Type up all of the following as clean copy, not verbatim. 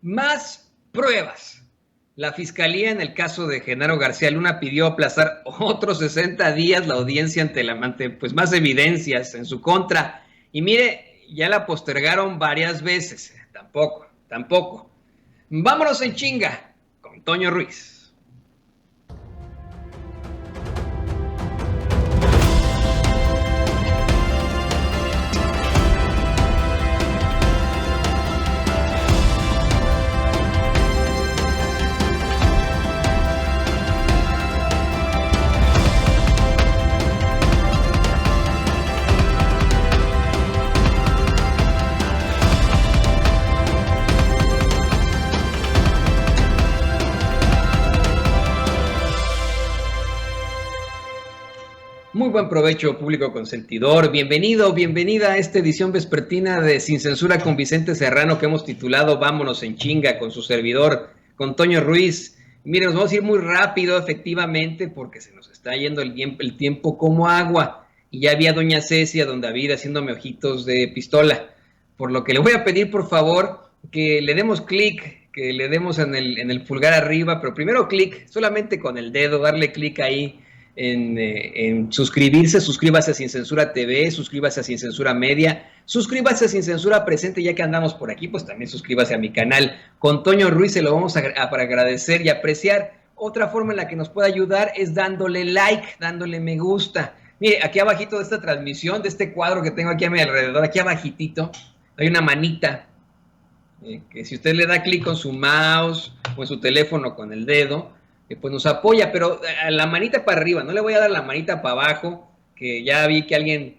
Más pruebas. La Fiscalía, en el caso de Genaro García Luna, pidió aplazar otros 60 días la audiencia ante pues más evidencias en su contra. Y mire, ya la postergaron varias veces. Tampoco. Vámonos en chinga con Toño Ruiz. Muy buen provecho, público consentidor. Bienvenida a esta edición vespertina de Sin Censura con Vicente Serrano que hemos titulado Vámonos en chinga con su servidor, con Toño Ruiz. Miren, nos vamos a ir muy rápido, efectivamente, porque se nos está yendo el tiempo como agua. Y ya había doña Cecia, don David, haciéndome ojitos de pistola. Por lo que le voy a pedir, por favor, que le demos clic, que le demos en el pulgar arriba, pero primero clic, solamente con el dedo, darle clic ahí en suscribirse. Suscríbase a Sin Censura TV, suscríbase a Sin Censura Media, suscríbase a Sin Censura Presente. Ya que andamos por aquí, pues también suscríbase a mi canal. Con Toño Ruiz se lo vamos para agradecer y apreciar. Otra forma en la que nos puede ayudar es dándole like, dándole me gusta. Mire, aquí abajito de esta transmisión, de este cuadro que tengo aquí a mi alrededor, aquí abajitito, hay una manita, que si usted le da clic con su mouse o en su teléfono con el dedo, pues nos apoya, pero a la manita para arriba, no le voy a dar la manita para abajo, que ya vi que alguien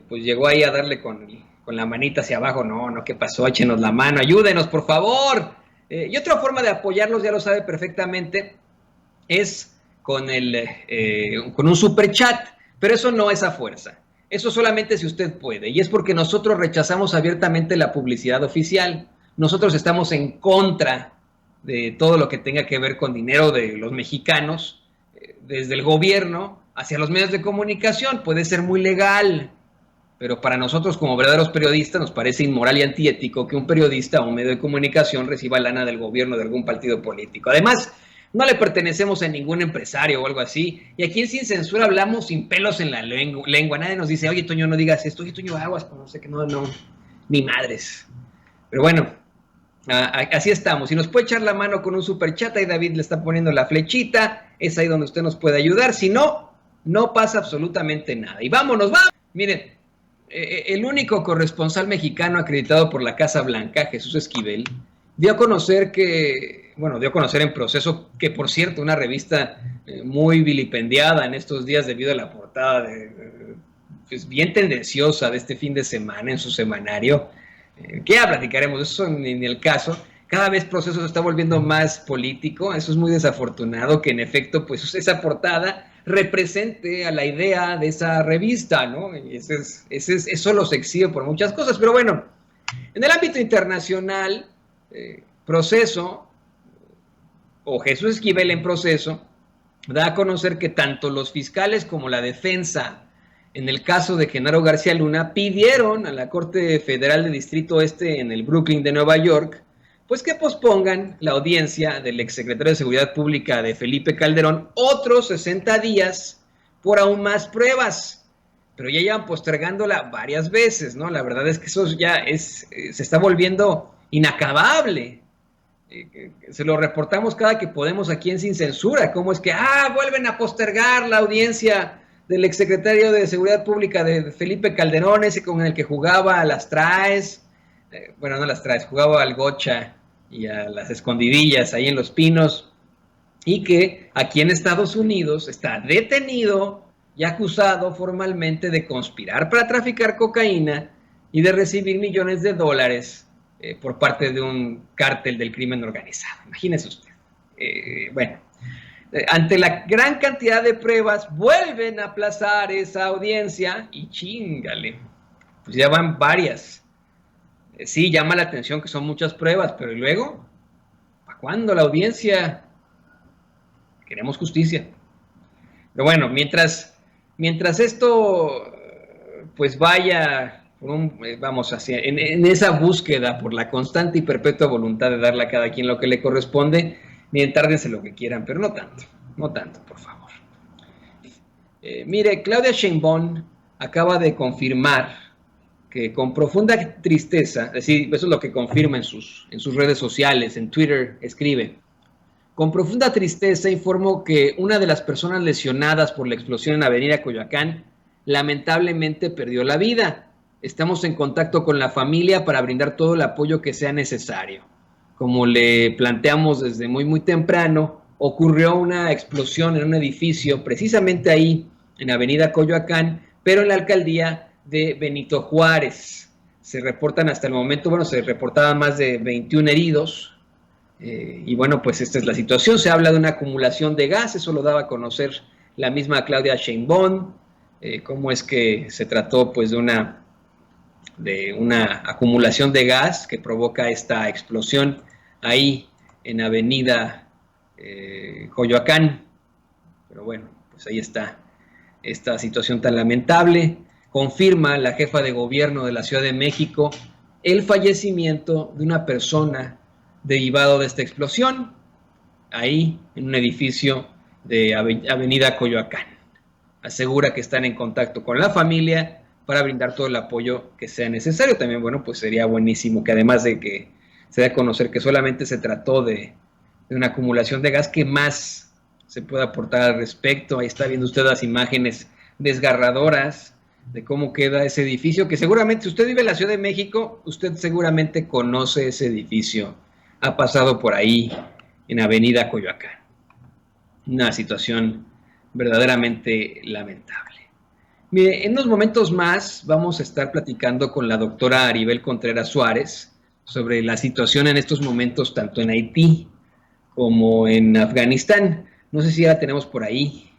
pues llegó ahí a darle con la manita hacia abajo. No, ¿qué pasó? Échenos la mano, ayúdenos, por favor. Y otra forma de apoyarlos, ya lo sabe perfectamente, es con un super chat, pero eso no es a fuerza. Eso solamente si usted puede, y es porque nosotros rechazamos abiertamente la publicidad oficial. Nosotros estamos en contra de todo lo que tenga que ver con dinero de los mexicanos, desde el gobierno hacia los medios de comunicación. Puede ser muy legal, pero para nosotros como verdaderos periodistas nos parece inmoral y antiético que un periodista o un medio de comunicación reciba lana del gobierno de algún partido político. Además, no le pertenecemos a ningún empresario o algo así, y aquí en Sin Censura hablamos sin pelos en la lengua. Nadie nos dice, oye, Toño, no digas esto, oye, Toño, aguas, no sé qué, no, ni madres. Pero bueno, así estamos. Si nos puede echar la mano con un super chat, ahí David le está poniendo la flechita, es ahí donde usted nos puede ayudar. Si no, no pasa absolutamente nada. Y vámonos. Miren, el único corresponsal mexicano acreditado por la Casa Blanca, Jesús Esquivel, dio a conocer en Proceso, que por cierto, una revista muy vilipendiada en estos días debido a la portada pues bien tendenciosa de este fin de semana en su semanario, que ya platicaremos, eso ni el caso. Cada vez Proceso se está volviendo más político. Eso es muy desafortunado, que en efecto pues esa portada represente a la idea de esa revista, ¿no? Y eso los exhibe por muchas cosas. Pero bueno, en el ámbito internacional, Proceso, o Jesús Esquivel en Proceso, da a conocer que tanto los fiscales como la defensa en el caso de Genaro García Luna pidieron a la Corte Federal de Distrito Este en el Brooklyn de Nueva York, pues que pospongan la audiencia del exsecretario de Seguridad Pública de Felipe Calderón otros 60 días por aún más pruebas. Pero ya llevan postergándola varias veces, ¿no? La verdad es que eso ya se está volviendo inacabable. Se lo reportamos cada que podemos aquí en Sin Censura, cómo es que vuelven a postergar la audiencia del exsecretario de Seguridad Pública de Felipe Calderón, ese con el que jugaba a las traes, jugaba al gocha y a las escondidillas ahí en Los Pinos, y que aquí en Estados Unidos está detenido y acusado formalmente de conspirar para traficar cocaína y de recibir millones de dólares por parte de un cártel del crimen organizado. Imagínese usted. Ante la gran cantidad de pruebas, vuelven a aplazar esa audiencia y chíngale, pues ya van varias. Sí, llama la atención que son muchas pruebas, pero ¿y luego? ¿Para cuándo la audiencia? Queremos justicia. Pero bueno, mientras esto pues vaya vamos hacia, en esa búsqueda por la constante y perpetua voluntad de darle a cada quien lo que le corresponde, miren, tárdense lo que quieran, pero no tanto, por favor. Mire, Claudia Sheinbaum acaba de confirmar que con profunda tristeza, es decir, eso es lo que confirma en sus redes sociales, en Twitter escribe: con profunda tristeza informo que una de las personas lesionadas por la explosión en Avenida Coyoacán lamentablemente perdió la vida. Estamos en contacto con la familia para brindar todo el apoyo que sea necesario. Como le planteamos desde muy temprano, ocurrió una explosión en un edificio precisamente ahí en Avenida Coyoacán, pero en la alcaldía de Benito Juárez. Se reportan hasta el momento, se reportaban más de 21 heridos, y bueno, pues esta es la situación. Se habla de una acumulación de gas, eso lo daba a conocer la misma Claudia Sheinbaum, cómo es que se trató pues de una acumulación de gas que provoca esta explosión ahí en Avenida Coyoacán. Pero bueno, pues ahí está esta situación tan lamentable. Confirma la jefa de gobierno de la Ciudad de México el fallecimiento de una persona derivado de esta explosión, ahí en un edificio de Avenida Coyoacán. Asegura que están en contacto con la familia para brindar todo el apoyo que sea necesario. También, bueno, pues sería buenísimo que además de que se dé a conocer que solamente se trató de una acumulación de gas, que más se puede aportar al respecto. Ahí está viendo usted las imágenes desgarradoras de cómo queda ese edificio, que seguramente, si usted vive en la Ciudad de México, usted seguramente conoce ese edificio, ha pasado por ahí en Avenida Coyoacán. Una situación verdaderamente lamentable. Mire, en unos momentos más vamos a estar platicando con la doctora Aribel Contreras Suárez sobre la situación en estos momentos tanto en Haití como en Afganistán. No sé si ya la tenemos por ahí.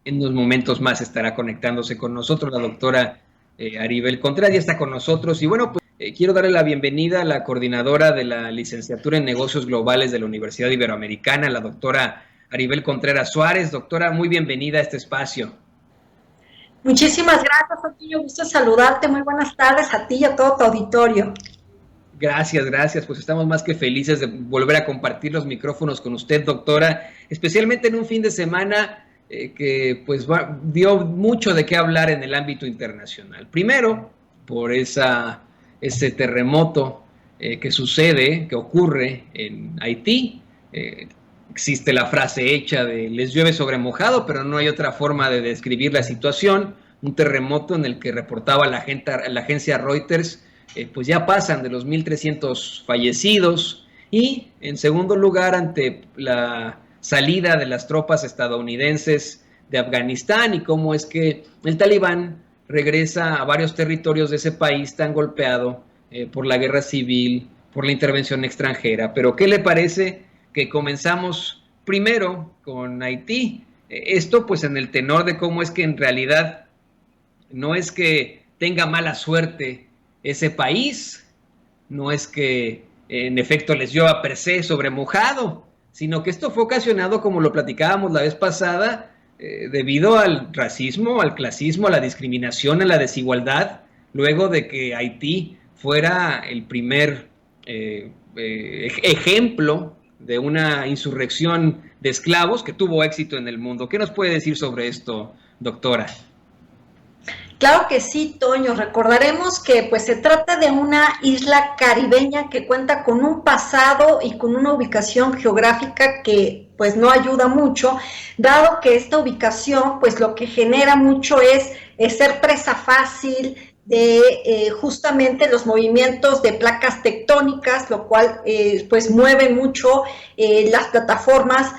En unos momentos más estará conectándose con nosotros la doctora Aribel Contreras, ya está con nosotros. Y bueno, pues quiero darle la bienvenida a la coordinadora de la licenciatura en Negocios Globales de la Universidad Iberoamericana, la doctora Aribel Contreras Suárez. Doctora, muy bienvenida a este espacio. Muchísimas gracias, Otillo. Gusto saludarte. Muy buenas tardes a ti y a todo tu auditorio. Gracias. Pues estamos más que felices de volver a compartir los micrófonos con usted, doctora, especialmente en un fin de semana que pues dio mucho de qué hablar en el ámbito internacional. Primero, por ese terremoto que ocurre en Haití. Existe la frase hecha de les llueve sobre mojado, pero no hay otra forma de describir la situación. Un terremoto en el que reportaba la agencia Reuters, pues ya pasan de los 1,300 fallecidos. Y en segundo lugar, ante la salida de las tropas estadounidenses de Afganistán y cómo es que el talibán regresa a varios territorios de ese país tan golpeado por la guerra civil, por la intervención extranjera. Pero ¿qué le parece que comenzamos primero con Haití? Esto pues en el tenor de cómo es que en realidad no es que tenga mala suerte ese país, no es que en efecto les llueva per se sobre mojado, sino que esto fue ocasionado, como lo platicábamos la vez pasada, debido al racismo, al clasismo, a la discriminación, a la desigualdad, luego de que Haití fuera el primer ejemplo de una insurrección de esclavos que tuvo éxito en el mundo. ¿Qué nos puede decir sobre esto, doctora? Claro que sí, Toño. Recordaremos que pues se trata de una isla caribeña que cuenta con un pasado y con una ubicación geográfica que pues no ayuda mucho, dado que esta ubicación pues lo que genera mucho es ser presa fácil de justamente los movimientos de placas tectónicas, lo cual pues mueve mucho las plataformas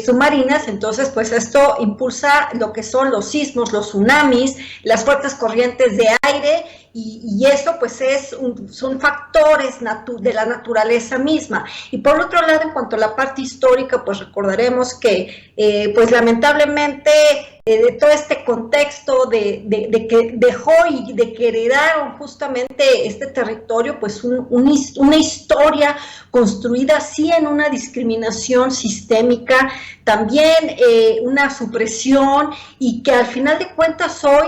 submarinas. Entonces pues esto impulsa lo que son los sismos, los tsunamis, las fuertes corrientes de aire, y eso pues son factores de la naturaleza misma. Y por otro lado, en cuanto a la parte histórica, pues recordaremos que pues lamentablemente de todo este contexto de que dejó y de que heredaron justamente este territorio, pues una historia construida sí en una discriminación sistémica, también una supresión, y que al final de cuentas hoy,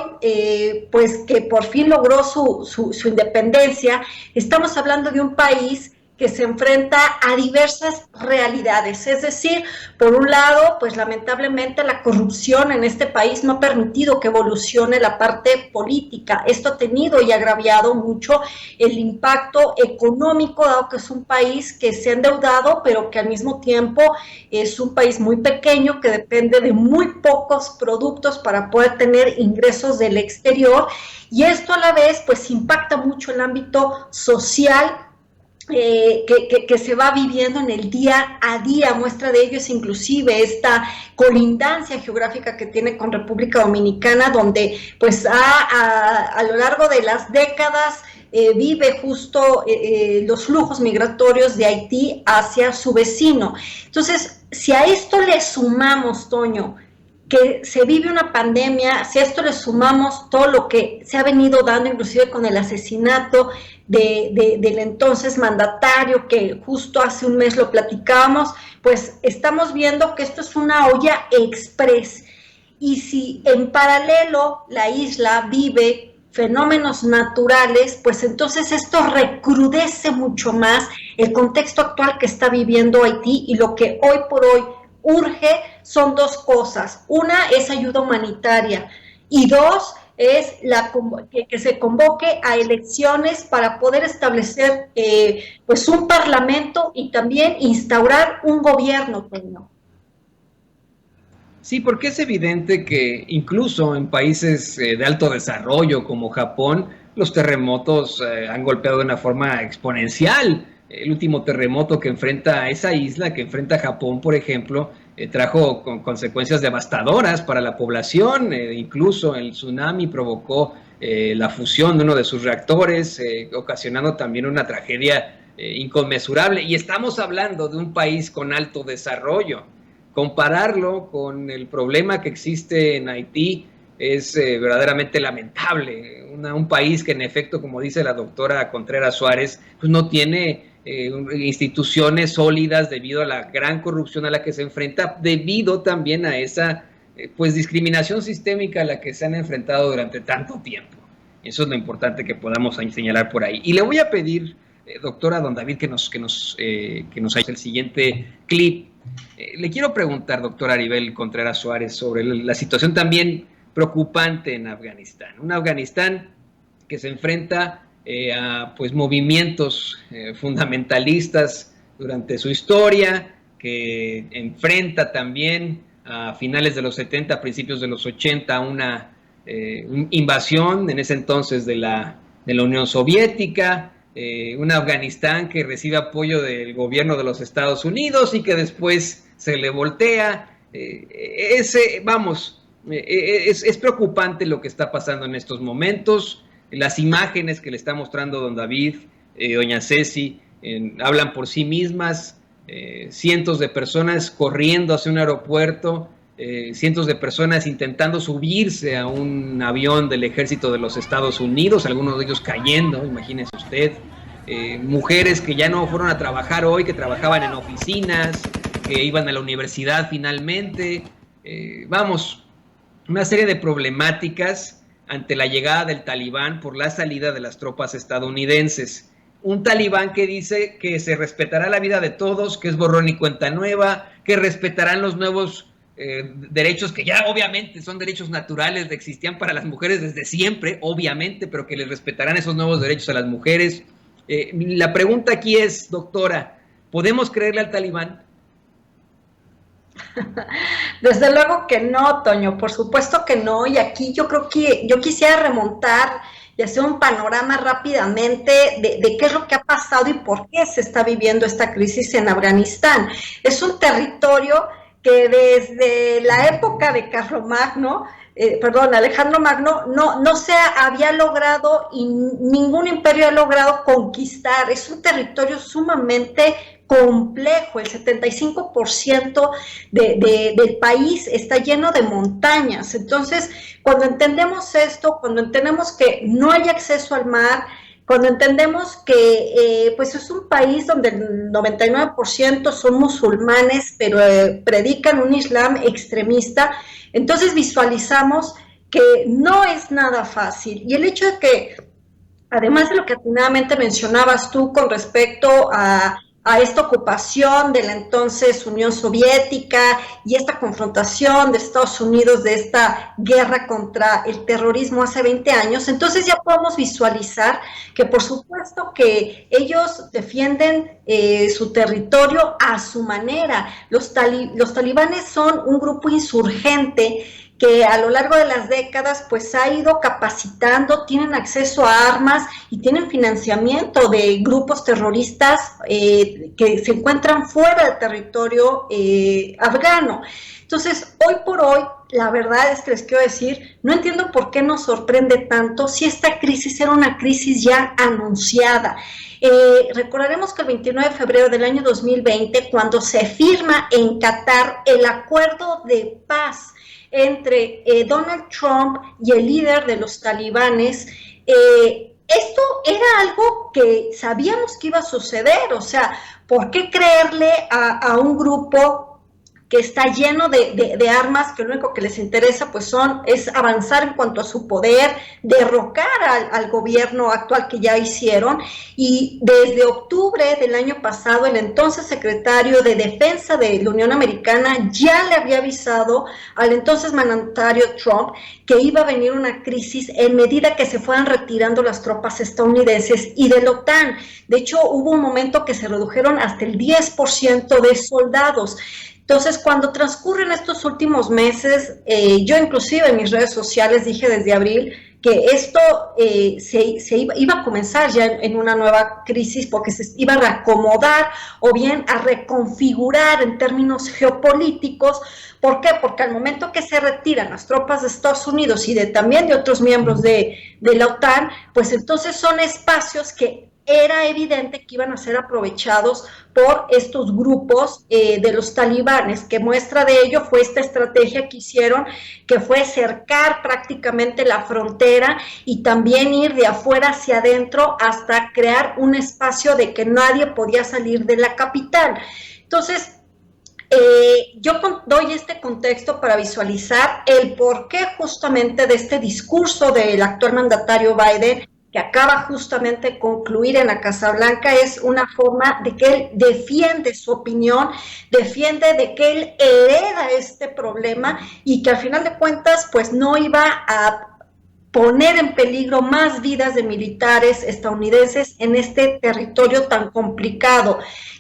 pues que por fin logró su independencia. Estamos hablando de un país que se enfrenta a diversas realidades, es decir, por un lado, pues lamentablemente la corrupción en este país no ha permitido que evolucione la parte política. Esto ha tenido y agraviado mucho el impacto económico, dado que es un país que se ha endeudado, pero que al mismo tiempo es un país muy pequeño, que depende de muy pocos productos para poder tener ingresos del exterior, y esto a la vez pues impacta mucho el ámbito social, que se va viviendo en el día a día. Muestra de ello es inclusive esta colindancia geográfica que tiene con República Dominicana, donde pues a lo largo de las décadas vive justo los flujos migratorios de Haití hacia su vecino. Entonces, si a esto le sumamos, Toño, que se vive una pandemia, si a esto le sumamos todo lo que se ha venido dando, inclusive con el asesinato del entonces mandatario, que justo hace un mes lo platicábamos, pues estamos viendo que esto es una olla express. Y si en paralelo la isla vive fenómenos naturales, pues entonces esto recrudece mucho más el contexto actual que está viviendo Haití, y lo que hoy por hoy urge son dos cosas. Una es ayuda humanitaria, y dos es que se convoque a elecciones para poder establecer pues un parlamento y también instaurar un gobierno, Toño. Sí, porque es evidente que incluso en países de alto desarrollo como Japón, los terremotos han golpeado de una forma exponencial. El último terremoto que enfrenta esa isla, que enfrenta Japón, por ejemplo, trajo consecuencias devastadoras para la población. Incluso el tsunami provocó la fusión de uno de sus reactores, ocasionando también una tragedia inconmensurable. Y estamos hablando de un país con alto desarrollo. Compararlo con el problema que existe en Haití es verdaderamente lamentable. Un país que, en efecto, como dice la doctora Contreras Suárez, pues no tiene instituciones sólidas debido a la gran corrupción a la que se enfrenta, debido también a esa pues discriminación sistémica a la que se han enfrentado durante tanto tiempo. Eso es lo importante que podamos señalar por ahí. Y le voy a pedir, doctora, a don David, que nos haga el siguiente clip. Le quiero preguntar, doctora Aribel Contreras Suárez, sobre la situación también preocupante en Afganistán. Un Afganistán que se enfrenta a pues movimientos fundamentalistas durante su historia, que enfrenta también a finales de los 70, principios de los 80, una invasión en ese entonces de la Unión Soviética, un Afganistán que recibe apoyo del gobierno de los Estados Unidos y que después se le voltea. Es preocupante lo que está pasando en estos momentos. Las imágenes que le está mostrando don David, doña Ceci, hablan por sí mismas. Cientos de personas corriendo hacia un aeropuerto, cientos de personas intentando subirse a un avión del ejército de los Estados Unidos, algunos de ellos cayendo, imagínese usted. Mujeres que ya no fueron a trabajar hoy, que trabajaban en oficinas, que iban a la universidad finalmente. Una serie de problemáticas ante la llegada del talibán por la salida de las tropas estadounidenses. Un talibán que dice que se respetará la vida de todos, que es borrón y cuenta nueva, que respetarán los nuevos derechos que ya obviamente son derechos naturales, existían para las mujeres desde siempre, obviamente, pero que les respetarán esos nuevos derechos a las mujeres. La pregunta aquí es, doctora, ¿podemos creerle al talibán? Desde luego que no, Toño, por supuesto que no, y aquí yo creo que yo quisiera remontar y hacer un panorama rápidamente de qué es lo que ha pasado y por qué se está viviendo esta crisis en Afganistán. Es un territorio que desde la época de Alejandro Magno, no se había logrado y ningún imperio ha logrado conquistar. Es un territorio sumamente complejo. El 75% del país está lleno de montañas. Entonces, cuando entendemos esto, cuando entendemos que no hay acceso al mar, cuando entendemos que pues es un país donde el 99% son musulmanes, pero predican un islam extremista, entonces visualizamos que no es nada fácil. Y el hecho de que, además de lo que atinadamente mencionabas tú con respecto a esta ocupación de la entonces Unión Soviética y esta confrontación de Estados Unidos, de esta guerra contra el terrorismo hace 20 años, entonces ya podemos visualizar que por supuesto que ellos defienden su territorio a su manera. Los talibanes son un grupo insurgente que a lo largo de las décadas pues ha ido capacitando, tienen acceso a armas y tienen financiamiento de grupos terroristas que se encuentran fuera del territorio afgano. Entonces, hoy por hoy, la verdad es que les quiero decir, no entiendo por qué nos sorprende tanto si esta crisis era una crisis ya anunciada. Recordaremos que el 29 de febrero del año 2020, cuando se firma en Qatar el acuerdo de paz entre Donald Trump y el líder de los talibanes, esto era algo que sabíamos que iba a suceder. O sea, ¿por qué creerle a un grupo que está lleno de armas, que lo único que les interesa pues es avanzar en cuanto a su poder, derrocar al gobierno actual que ya hicieron? Y desde octubre del año pasado, el entonces secretario de Defensa de la Unión Americana ya le había avisado al entonces mandatario Trump que iba a venir una crisis en medida que se fueran retirando las tropas estadounidenses y de la OTAN. De hecho, hubo un momento que se redujeron hasta el 10% de soldados. Entonces, cuando transcurren estos últimos meses, yo inclusive en mis redes sociales dije desde abril que esto iba a comenzar ya en una nueva crisis, porque se iba a reacomodar o bien a reconfigurar en términos geopolíticos. ¿Por qué? Porque al momento que se retiran las tropas de Estados Unidos y también de otros miembros de la OTAN, pues entonces son espacios que era evidente que iban a ser aprovechados por estos grupos de los talibanes, que muestra de ello fue esta estrategia que hicieron, que fue cercar prácticamente la frontera y también ir de afuera hacia adentro hasta crear un espacio de que nadie podía salir de la capital. Entonces, yo doy este contexto para visualizar el porqué justamente de este discurso del actual mandatario Biden, que acaba justamente de concluir en la Casa Blanca. Es una forma de que él defiende su opinión, defiende de que él hereda este problema y que al final de cuentas pues no iba a poner en peligro más vidas de militares estadounidenses en este territorio tan complicado.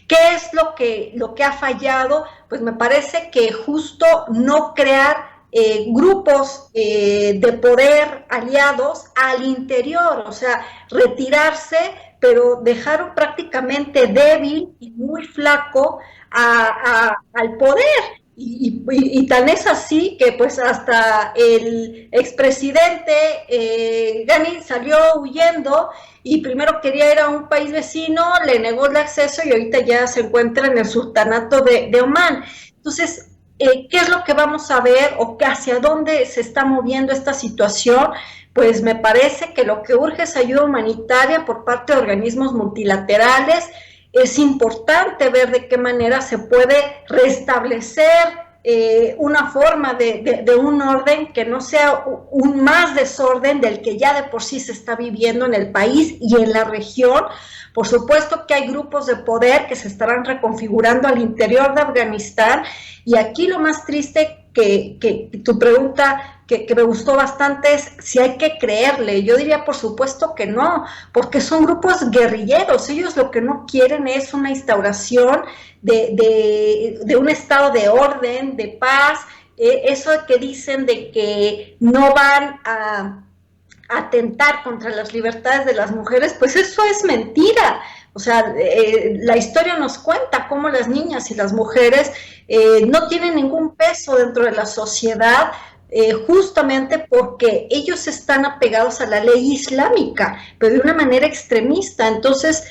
¿Qué es lo que ha fallado? Pues me parece que justo no crear grupos de poder aliados al interior, o sea, retirarse, pero dejaron prácticamente débil y muy flaco al poder. Y tan es así que pues hasta el expresidente Ghani salió huyendo y primero quería ir a un país vecino, le negó el acceso y ahorita ya se encuentra en el sultanato de Omán. Entonces, ¿qué es lo que vamos a ver o hacia dónde se está moviendo esta situación? Pues me parece que lo que urge es ayuda humanitaria por parte de organismos multilaterales. Es importante ver de qué manera se puede restablecer una forma de un orden que no sea un más desorden del que ya de por sí se está viviendo en el país y en la región. Por supuesto que hay grupos de poder que se estarán reconfigurando al interior de Afganistán, y aquí lo más triste que tu pregunta que me gustó bastante es si hay que creerle. Yo diría por supuesto que no, porque son grupos guerrilleros. Ellos lo que no quieren es una instauración de un estado de orden, de paz. Eso que dicen de que no van a atentar contra las libertades de las mujeres, pues eso es mentira. O sea, la historia nos cuenta cómo las niñas y las mujeres no tienen ningún peso dentro de la sociedad, justamente porque ellos están apegados a la ley islámica, pero de una manera extremista. Entonces,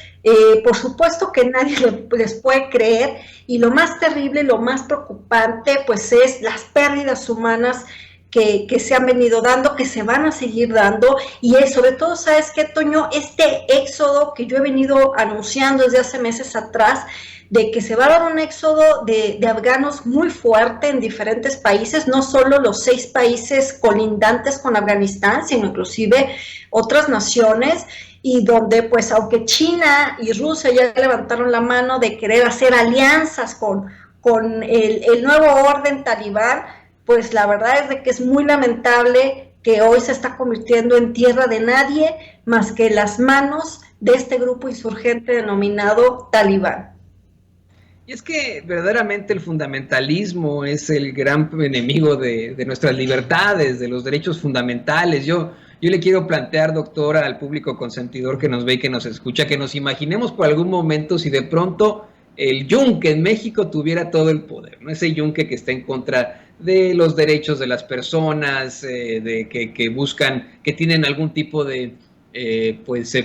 por supuesto que nadie les puede creer, y lo más terrible, lo más preocupante, pues es las pérdidas humanas que se han venido dando, que se van a seguir dando, y sobre todo, ¿sabes qué, Toño? Este éxodo que yo he venido anunciando desde hace meses atrás, de que se va a dar un éxodo de afganos muy fuerte en diferentes países, no solo los 6 países colindantes con Afganistán, sino inclusive otras naciones, y donde pues aunque China y Rusia ya levantaron la mano de querer hacer alianzas con el nuevo orden talibán, pues la verdad es de que es muy lamentable que hoy se está convirtiendo en tierra de nadie más que las manos de este grupo insurgente denominado talibán. Y es que verdaderamente el fundamentalismo es el gran enemigo de nuestras libertades, de los derechos fundamentales. Yo le quiero plantear, doctora, al público consentidor que nos ve y que nos escucha, que nos imaginemos por algún momento si de pronto el yunque en México tuviera todo el poder, ¿no? Ese yunque que está en contra de los derechos de las personas, que buscan, que tienen algún tipo de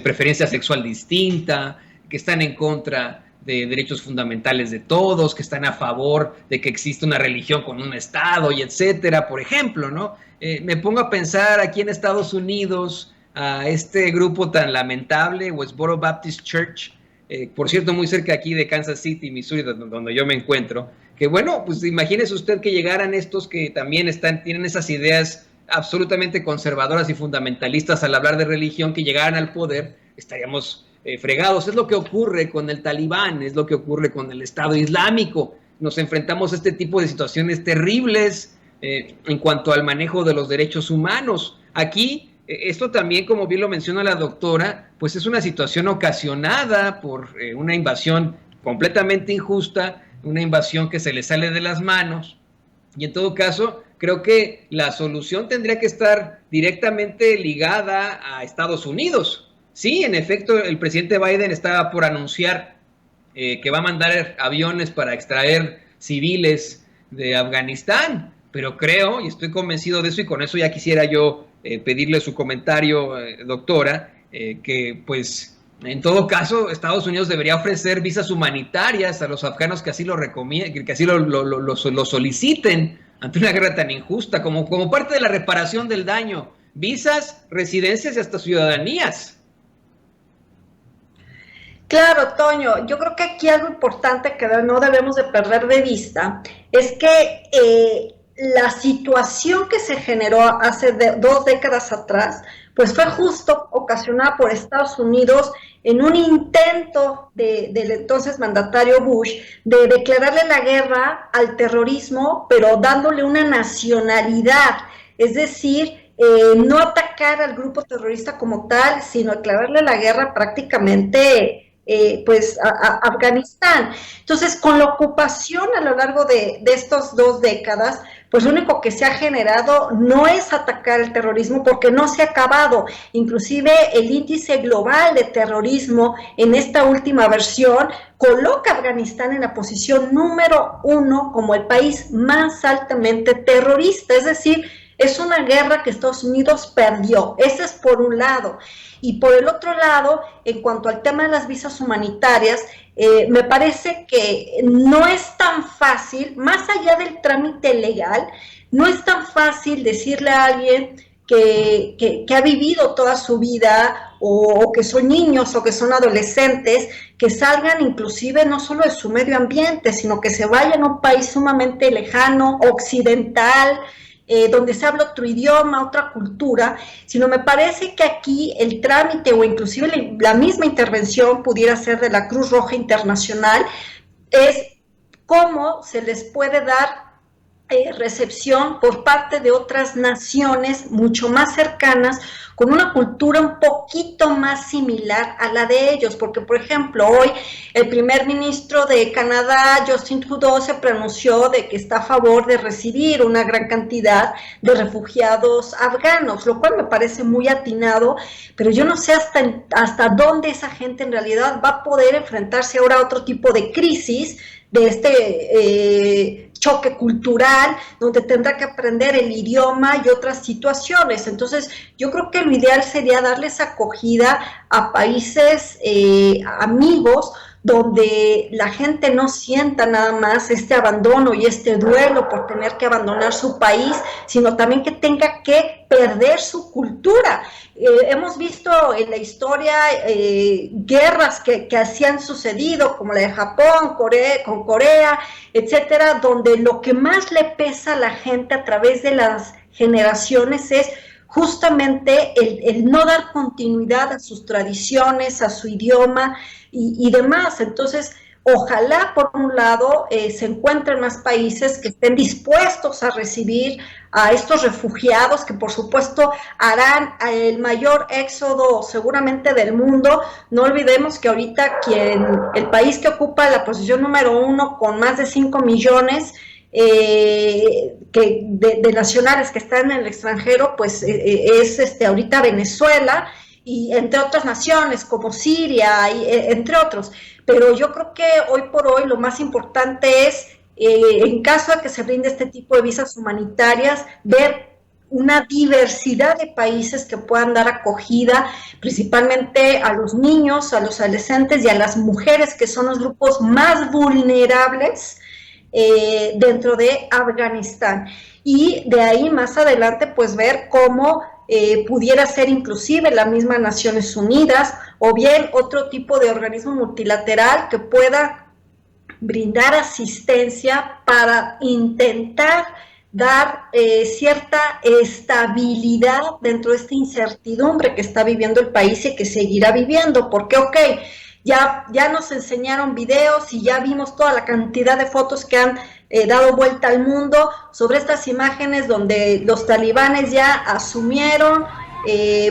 preferencia sexual distinta, que están en contra de derechos fundamentales de todos, que están a favor de que exista una religión con un estado y etcétera, por ejemplo, ¿no? Me pongo a pensar aquí en Estados Unidos a este grupo tan lamentable, Westboro Baptist Church, por cierto, muy cerca aquí de Kansas City, Missouri, donde yo me encuentro, que bueno, pues imagínese usted que llegaran estos que también tienen esas ideas absolutamente conservadoras y fundamentalistas al hablar de religión, que llegaran al poder, estaríamos fregados. Es lo que ocurre con el talibán, es lo que ocurre con el Estado Islámico. Nos enfrentamos a este tipo de situaciones terribles en cuanto al manejo de los derechos humanos. Aquí, esto también, como bien lo menciona la doctora, pues es una situación ocasionada por una invasión completamente injusta, una invasión que se le sale de las manos, y en todo caso, creo que la solución tendría que estar directamente ligada a Estados Unidos. Sí, en efecto, el presidente Biden está por anunciar que va a mandar aviones para extraer civiles de Afganistán, pero creo, y estoy convencido de eso, y con eso ya quisiera yo pedirle su comentario, doctora, que pues en todo caso Estados Unidos debería ofrecer visas humanitarias a los afganos que así lo recomienden, que así lo soliciten ante una guerra tan injusta, como parte de la reparación del daño. Visas, residencias y hasta ciudadanías. Claro, Toño, yo creo que aquí algo importante que no debemos de perder de vista es que la situación que se generó hace 2 décadas atrás, pues fue justo ocasionada por Estados Unidos en un intento del entonces mandatario Bush de declararle la guerra al terrorismo, pero dándole una nacionalidad, es decir, no atacar al grupo terrorista como tal, sino declararle la guerra prácticamente a Afganistán. Entonces, con la ocupación a lo largo de estas 2 décadas, pues lo único que se ha generado no es atacar el terrorismo, porque no se ha acabado. Inclusive el índice global de terrorismo en esta última versión coloca a Afganistán en la posición número 1 como el país más altamente terrorista, es decir, es una guerra que Estados Unidos perdió. Ese es por un lado. Y por el otro lado, en cuanto al tema de las visas humanitarias, me parece que no es tan fácil, más allá del trámite legal, no es tan fácil decirle a alguien que ha vivido toda su vida, o que son niños o que son adolescentes, que salgan inclusive no solo de su medio ambiente, sino que se vayan a un país sumamente lejano, occidental, donde se habla otro idioma, otra cultura, sino me parece que aquí el trámite o inclusive la misma intervención pudiera ser de la Cruz Roja Internacional, es cómo se les puede dar recepción por parte de otras naciones mucho más cercanas, con una cultura un poquito más similar a la de ellos, porque por ejemplo hoy el primer ministro de Canadá, Justin Trudeau, se pronunció de que está a favor de recibir una gran cantidad de refugiados afganos, lo cual me parece muy atinado, pero yo no sé hasta dónde esa gente en realidad va a poder enfrentarse ahora a otro tipo de crisis, de este choque cultural, donde tendrá que aprender el idioma y otras situaciones. Entonces, yo creo que lo ideal sería darles acogida a países amigos, donde la gente no sienta nada más este abandono y este duelo por tener que abandonar su país, sino también que tenga que perder su cultura. Hemos visto en la historia guerras que así han sucedido, como la de Japón, con Corea, etcétera, donde lo que más le pesa a la gente a través de las generaciones es justamente el no dar continuidad a sus tradiciones, a su idioma y demás. Entonces, ojalá, por un lado, se encuentren más países que estén dispuestos a recibir a estos refugiados, que por supuesto harán el mayor éxodo seguramente del mundo. No olvidemos que ahorita el país que ocupa la posición número 1 con más de 5 millones de nacionales que están en el extranjero, pues es ahorita Venezuela, y entre otras naciones como Siria, entre otros. Pero yo creo que hoy por hoy lo más importante es, en caso de que se brinde este tipo de visas humanitarias, ver una diversidad de países que puedan dar acogida, principalmente a los niños, a los adolescentes y a las mujeres, que son los grupos más vulnerables dentro de Afganistán. Y de ahí más adelante, pues ver cómo pudiera ser inclusive la misma Naciones Unidas o bien otro tipo de organismo multilateral que pueda brindar asistencia para intentar dar cierta estabilidad dentro de esta incertidumbre que está viviendo el país y que seguirá viviendo, porque ya nos enseñaron videos y ya vimos toda la cantidad de fotos que han dado vuelta al mundo sobre estas imágenes donde los talibanes ya asumieron,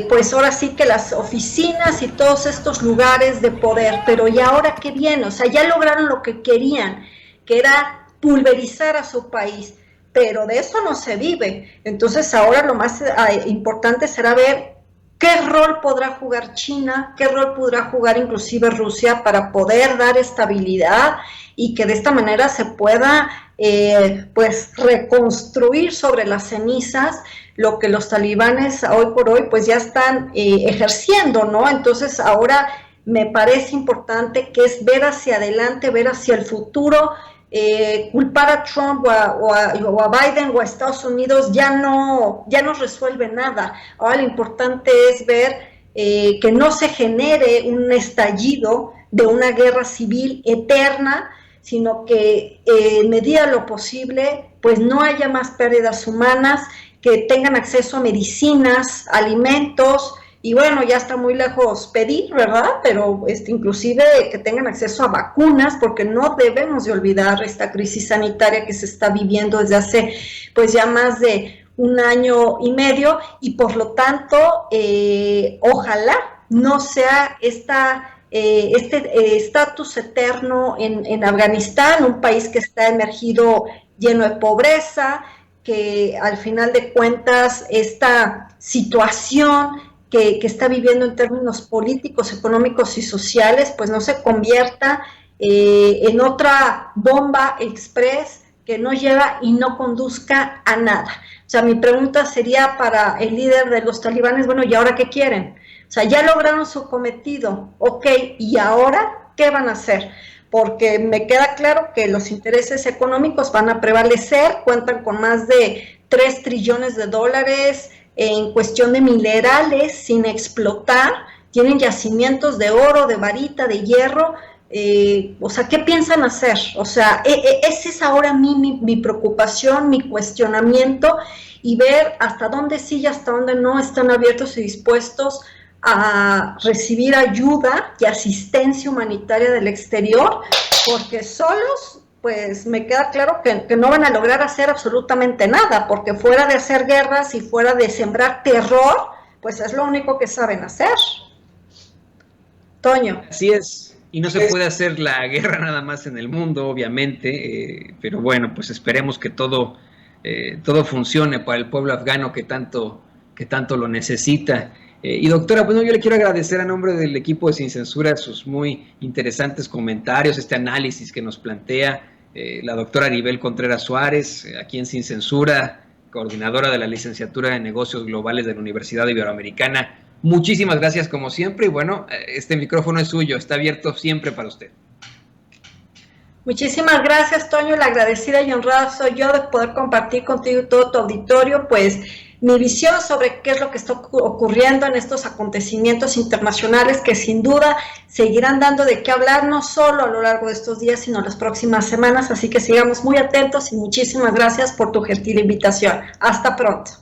pues ahora sí que las oficinas y todos estos lugares de poder. Pero ¿y ahora qué viene? O sea, ya lograron lo que querían, que era pulverizar a su país, pero de eso no se vive. Entonces ahora lo más importante será ver ¿qué rol podrá jugar China? ¿Qué rol podrá jugar inclusive Rusia para poder dar estabilidad y que de esta manera se pueda pues reconstruir sobre las cenizas lo que los talibanes hoy por hoy pues ya están ejerciendo, ¿no? Entonces ahora me parece importante que es ver hacia adelante, ver hacia el futuro. Culpar a Trump o a Biden o a Estados Unidos ya no resuelve nada. Ahora lo importante es ver que no se genere un estallido de una guerra civil eterna, sino que en medida de lo posible pues no haya más pérdidas humanas, que tengan acceso a medicinas, alimentos. Y bueno, ya está muy lejos pedir, ¿verdad? Pero inclusive que tengan acceso a vacunas, porque no debemos de olvidar esta crisis sanitaria que se está viviendo desde hace pues ya más de 1 año y medio, y por lo tanto, ojalá no sea este estatus eterno en Afganistán, un país que está emergido lleno de pobreza, que al final de cuentas esta situación que está viviendo en términos políticos, económicos y sociales, pues no se convierta en otra bomba express que no lleva y no conduzca a nada. O sea, mi pregunta sería para el líder de los talibanes, bueno, ¿y ahora qué quieren? O sea, ya lograron su cometido, ok, ¿y ahora qué van a hacer? Porque me queda claro que los intereses económicos van a prevalecer, cuentan con más de 3 trillones de dólares en cuestión de minerales sin explotar, tienen yacimientos de oro, de varita, de hierro. O sea, ¿qué piensan hacer? O sea, esa es ahora mi preocupación, mi cuestionamiento, y ver hasta dónde sí y hasta dónde no están abiertos y dispuestos a recibir ayuda y asistencia humanitaria del exterior, porque solos pues me queda claro que no van a lograr hacer absolutamente nada, porque fuera de hacer guerras y fuera de sembrar terror, pues es lo único que saben hacer. Toño. Así es, y no se puede hacer la guerra nada más en el mundo, obviamente, pero bueno, pues esperemos que todo funcione para el pueblo afgano que tanto lo necesita. Y doctora, bueno, yo le quiero agradecer a nombre del equipo de Sin Censura sus muy interesantes comentarios, este análisis que nos plantea la doctora Aribel Contreras Suárez, aquí en Sin Censura, coordinadora de la licenciatura de Negocios Globales de la Universidad Iberoamericana. Muchísimas gracias como siempre y bueno, este micrófono es suyo, está abierto siempre para usted. Muchísimas gracias, Toño. La agradecida y honrada soy yo de poder compartir contigo y todo tu auditorio, pues mi visión sobre qué es lo que está ocurriendo en estos acontecimientos internacionales que sin duda seguirán dando de qué hablar, no solo a lo largo de estos días, sino las próximas semanas. Así que sigamos muy atentos y muchísimas gracias por tu gentil invitación. Hasta pronto.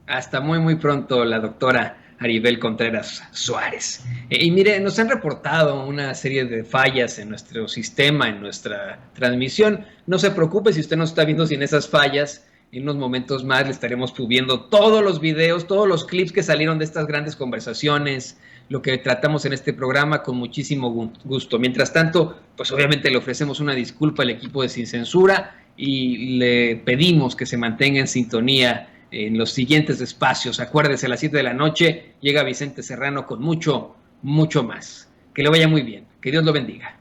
Hasta muy pronto, la doctora Aribel Contreras Suárez. Y mire, nos han reportado una serie de fallas en nuestro sistema, en nuestra transmisión. No se preocupe si usted nos está viendo sin esas fallas. En unos momentos más le estaremos subiendo todos los videos, todos los clips que salieron de estas grandes conversaciones, lo que tratamos en este programa con muchísimo gusto. Mientras tanto, pues obviamente le ofrecemos una disculpa al equipo de Sin Censura y le pedimos que se mantenga en sintonía en los siguientes espacios. Acuérdese, a las 7 de la noche llega Vicente Serrano con mucho más. Que le vaya muy bien. Que Dios lo bendiga.